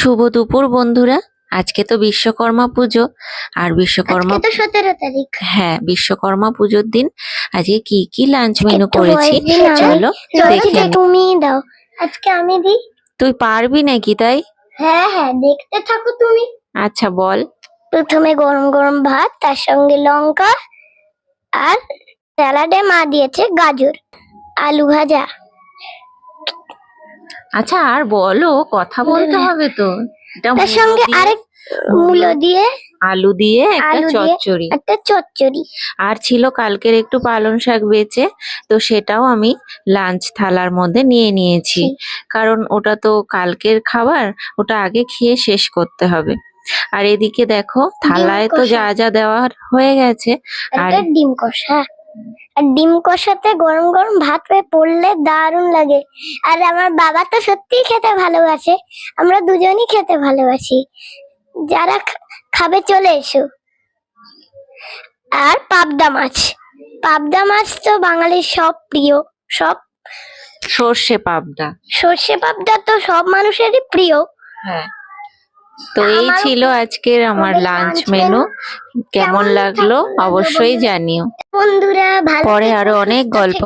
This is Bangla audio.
শুভ দুপুর বন্ধুরা। আজকে তো বিশ্বকর্মা পুজো। আর বিশ্বকর্মা আজকে তো 17 তারিখ। হ্যাঁ, বিশ্বকর্মা পুজোর দিন আজকে কি কি লাঞ্চ আজকে মেনু তো করেছি ভয়েস দিন আমি। চলো দেখে রোহিত, নিই। তুমি দাও। আজকে আমি দিই। তুই পারবি নাকি তাই? হ্যাঁ হ্যাঁ, দেখতে থাকো তুমি। আচ্ছা বল। প্রথমে গরম গরম ভাত, তার সঙ্গে লঙ্কা, আর স্যালাডে মা দিয়েছে গাজর, আলু ভাজা। আচ্ছা আর বলো, কথা বলতে হবে তো। এটা তার মূলো সঙ্গে দিয়ে- আরেক মূলো দিয়ে আলু দিয়ে একটা আলু দিয়ে চচ্চড়ি। একটা চচ্চড়ি। আর ছিল কালকের একটু পালং শাক বেঁচে, তো সেটাও আমি লাঞ্চ থালার মধ্যে নিয়ে নিয়েছি, কারণ ওটা তো কালকের খাবার, ওটা আগে খেয়ে শেষ করতে হবে। আর এদিকে দেখো থালায় তো কষা। যা যা দেওয়ার হয়ে গেছে। আর একটা ডিম কষা, আর ডিম কষাতে গরম গরম ভাত হয়ে পড়লে দারুণ লাগে। আর আমার বাবা তো সত্যিই খেতে ভালোবাসে, আমরা দুজনই খেতে ভালোবাসি। যারা খাবে চলে এসো। আর পাবদা মাছ, পাবদা মাছ তো বাঙালির সব প্রিয়। সব সর্ষে পাবদা। সর্ষে পাবদা তো সব মানুষেরই প্রিয়। হ্যাঁ, তো এই আমারও ছিল আজকের আমার আমাদের লাঞ্চ lunch মেনু। menu কেমন লাগলো লাগলো অবশ্যই বন্ধুরা? জানিও। বন্ধুরা ভালো পরে থেকো, আরো অনেক সুস্থ গল্প